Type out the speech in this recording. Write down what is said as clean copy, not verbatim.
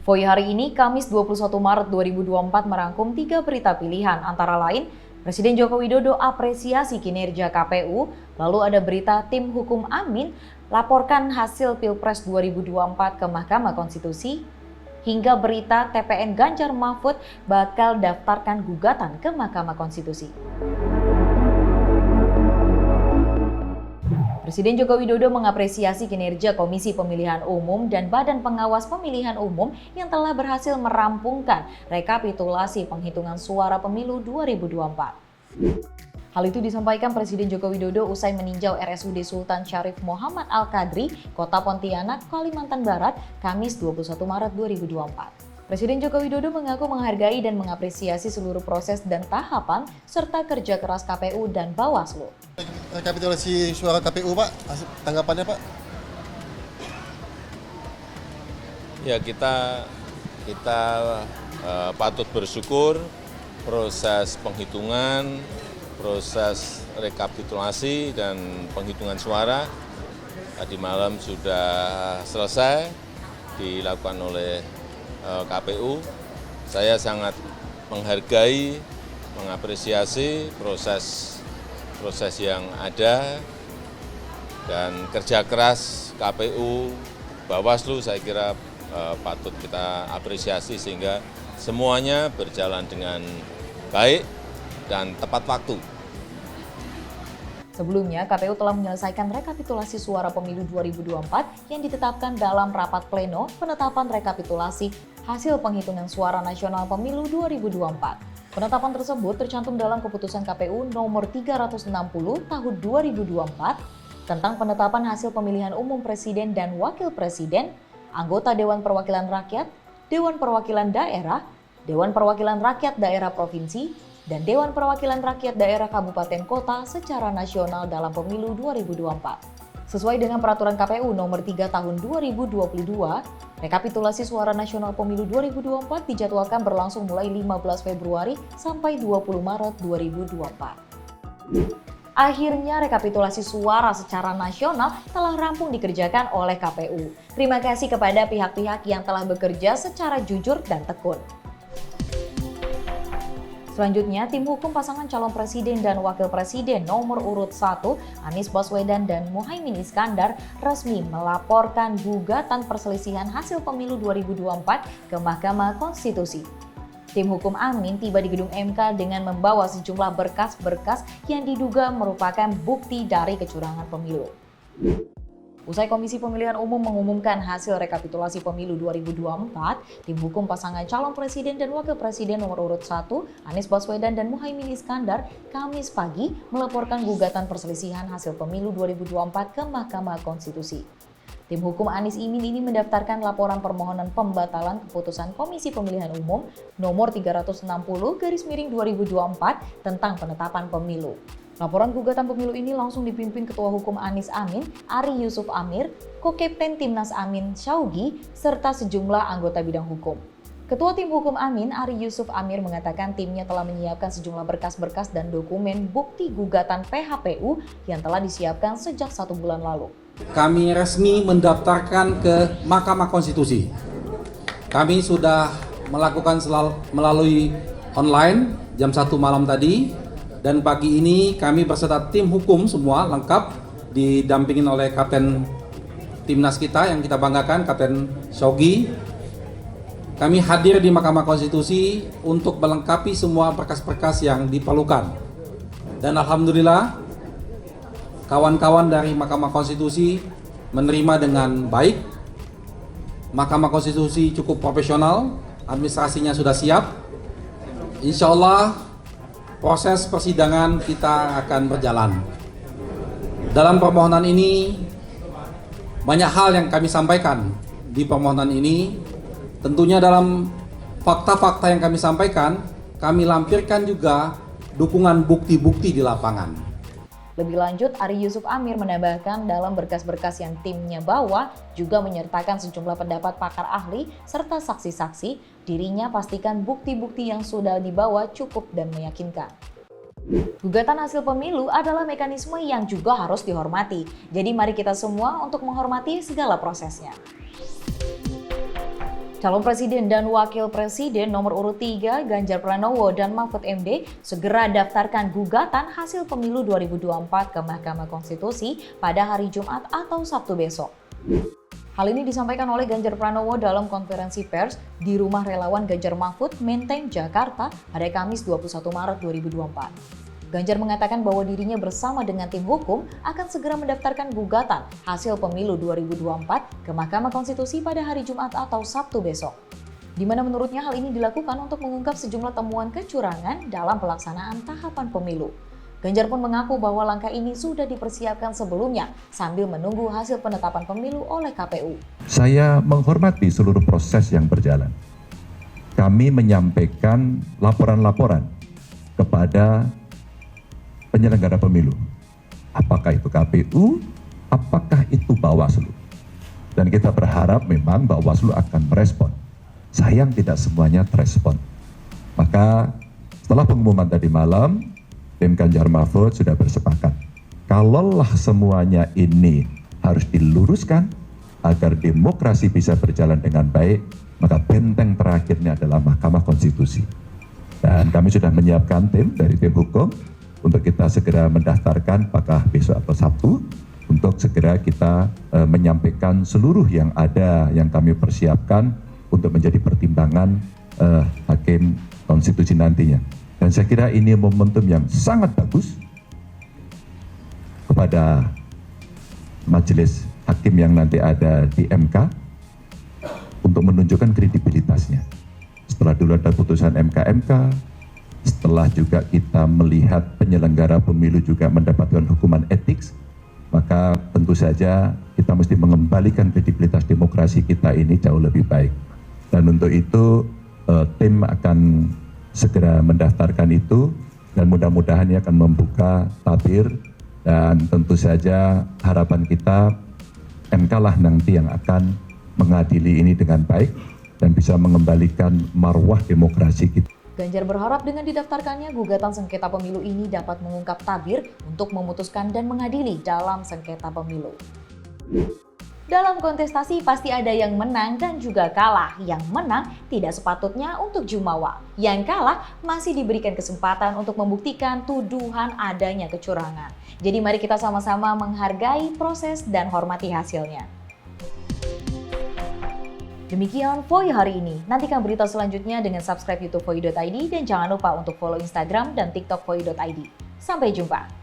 Voi hari ini, Kamis 21 Maret 2024 merangkum 3 berita pilihan, antara lain Presiden Joko Widodo apresiasi kinerja KPU, lalu ada berita tim hukum Amin laporkan hasil Pilpres 2024 ke Mahkamah Konstitusi, hingga berita TPN Ganjar Mahfud bakal daftarkan gugatan ke Mahkamah Konstitusi. Presiden Joko Widodo mengapresiasi kinerja Komisi Pemilihan Umum dan Badan Pengawas Pemilihan Umum yang telah berhasil merampungkan rekapitulasi penghitungan suara pemilu 2024. Hal itu disampaikan Presiden Joko Widodo usai meninjau RSUD Sultan Syarif Muhammad Al-Qadri, Kota Pontianak, Kalimantan Barat, Kamis 21 Maret 2024. Presiden Joko Widodo mengaku menghargai dan mengapresiasi seluruh proses dan tahapan serta kerja keras KPU dan Bawaslu. Rekapitulasi suara KPU, Pak, tanggapannya, Pak? Ya, kita patut bersyukur proses penghitungan, proses rekapitulasi dan penghitungan suara tadi malam sudah selesai dilakukan oleh KPU. Saya sangat menghargai, mengapresiasi proses yang ada dan kerja keras KPU, Bawaslu saya kira patut kita apresiasi sehingga semuanya berjalan dengan baik dan tepat waktu. Sebelumnya, KPU telah menyelesaikan rekapitulasi suara pemilu 2024 yang ditetapkan dalam rapat pleno penetapan rekapitulasi hasil penghitungan suara nasional pemilu 2024. Penetapan tersebut tercantum dalam keputusan KPU nomor 360 tahun 2024 tentang penetapan hasil pemilihan umum presiden dan wakil presiden, anggota Dewan Perwakilan Rakyat, Dewan Perwakilan Daerah, Dewan Perwakilan Rakyat Daerah Provinsi, dan Dewan Perwakilan Rakyat Daerah Kabupaten Kota secara nasional dalam pemilu 2024. Sesuai dengan peraturan KPU nomor 3 tahun 2022, rekapitulasi suara nasional pemilu 2024 dijadwalkan berlangsung mulai 15 Februari sampai 20 Maret 2024. Akhirnya rekapitulasi suara secara nasional telah rampung dikerjakan oleh KPU. Terima kasih kepada pihak-pihak yang telah bekerja secara jujur dan tekun. Selanjutnya, tim hukum pasangan calon presiden dan wakil presiden nomor urut 1, Anies Baswedan dan Muhaimin Iskandar, resmi melaporkan gugatan perselisihan hasil pemilu 2024 ke Mahkamah Konstitusi. Tim hukum Amin tiba di gedung MK dengan membawa sejumlah berkas-berkas yang diduga merupakan bukti dari kecurangan pemilu. Usai Komisi Pemilihan Umum mengumumkan hasil rekapitulasi pemilu 2024, tim hukum pasangan calon presiden dan wakil presiden nomor urut 1, Anies Baswedan dan Muhaimin Iskandar, Kamis pagi melaporkan gugatan perselisihan hasil pemilu 2024 ke Mahkamah Konstitusi. Tim hukum Anies Imin ini mendaftarkan laporan permohonan pembatalan keputusan Komisi Pemilihan Umum nomor 360/2024 tentang penetapan pemilu. Laporan gugatan pemilu ini langsung dipimpin Ketua Hukum Anies Amin, Ari Yusuf Amir, Ko-Kapten Timnas Amin Syaugi, serta sejumlah anggota bidang hukum. Ketua Tim Hukum Amin, Ari Yusuf Amir mengatakan timnya telah menyiapkan sejumlah berkas-berkas dan dokumen bukti gugatan PHPU yang telah disiapkan sejak 1 bulan lalu. Kami resmi mendaftarkan ke Mahkamah Konstitusi. Kami sudah melakukan melalui online jam 1 malam tadi. Dan pagi ini kami beserta tim hukum semua lengkap didampingin oleh Kapten Timnas kita yang kita banggakan, Kapten Shogi. Kami hadir di Mahkamah Konstitusi untuk melengkapi semua berkas-berkas yang diperlukan. Dan alhamdulillah kawan-kawan dari Mahkamah Konstitusi menerima dengan baik. Mahkamah Konstitusi cukup profesional, administrasinya sudah siap. Insya Allah proses persidangan kita akan berjalan. Dalam permohonan ini, banyak hal yang kami sampaikan di permohonan ini. Tentunya dalam fakta-fakta yang kami sampaikan, kami lampirkan juga dukungan bukti-bukti di lapangan. Lebih lanjut, Ari Yusuf Amir menambahkan dalam berkas-berkas yang timnya bawa juga menyertakan sejumlah pendapat pakar ahli serta saksi-saksi. Dirinya pastikan bukti-bukti yang sudah dibawa cukup dan meyakinkan. Gugatan hasil pemilu adalah mekanisme yang juga harus dihormati. Jadi mari kita semua untuk menghormati segala prosesnya. Calon Presiden dan Wakil Presiden nomor urut 3 Ganjar Pranowo dan Mahfud MD segera daftarkan gugatan hasil pemilu 2024 ke Mahkamah Konstitusi pada hari Jumat atau Sabtu besok. Hal ini disampaikan oleh Ganjar Pranowo dalam konferensi pers di Rumah Relawan Ganjar Mahfud, Menteng, Jakarta pada Kamis 21 Maret 2024. Ganjar mengatakan bahwa dirinya bersama dengan tim hukum akan segera mendaftarkan gugatan hasil pemilu 2024 ke Mahkamah Konstitusi pada hari Jumat atau Sabtu besok. Di mana menurutnya hal ini dilakukan untuk mengungkap sejumlah temuan kecurangan dalam pelaksanaan tahapan pemilu. Ganjar pun mengaku bahwa langkah ini sudah dipersiapkan sebelumnya sambil menunggu hasil penetapan pemilu oleh KPU. Saya menghormati seluruh proses yang berjalan. Kami menyampaikan laporan-laporan kepada penyelenggara pemilu. Apakah itu KPU, apakah itu Bawaslu. Dan kita berharap memang Bawaslu akan merespon. Sayang tidak semuanya terespon. Maka setelah pengumuman tadi malam, tim Ganjar Mahfud sudah bersepakat. Kalaulah semuanya ini harus diluruskan agar demokrasi bisa berjalan dengan baik, maka benteng terakhirnya adalah Mahkamah Konstitusi. Dan kami sudah menyiapkan tim dari tim hukum untuk kita segera mendaftarkan apakah besok atau Sabtu untuk segera kita menyampaikan seluruh yang ada yang kami persiapkan untuk menjadi pertimbangan hakim konstitusi nantinya. Dan saya kira ini momentum yang sangat bagus kepada majelis hakim yang nanti ada di MK untuk menunjukkan kredibilitasnya. Setelah dulu ada putusan MK, setelah juga kita melihat penyelenggara pemilu juga mendapatkan hukuman etik, maka tentu saja kita mesti mengembalikan kredibilitas demokrasi kita ini jauh lebih baik. Dan untuk itu tim akan segera mendaftarkan itu dan mudah-mudahan ini akan membuka tabir dan tentu saja harapan kita MK lah nanti yang akan mengadili ini dengan baik dan bisa mengembalikan marwah demokrasi kita. Ganjar berharap dengan didaftarkannya gugatan sengketa pemilu ini dapat mengungkap tabir untuk memutuskan dan mengadili dalam sengketa pemilu. Dalam kontestasi pasti ada yang menang dan juga kalah. Yang menang tidak sepatutnya untuk jumawa. Yang kalah masih diberikan kesempatan untuk membuktikan tuduhan adanya kecurangan. Jadi mari kita sama-sama menghargai proses dan hormati hasilnya. Demikian Voi hari ini. Nantikan berita selanjutnya dengan subscribe YouTube Voi.id dan jangan lupa untuk follow Instagram dan TikTok Voi.id. Sampai jumpa.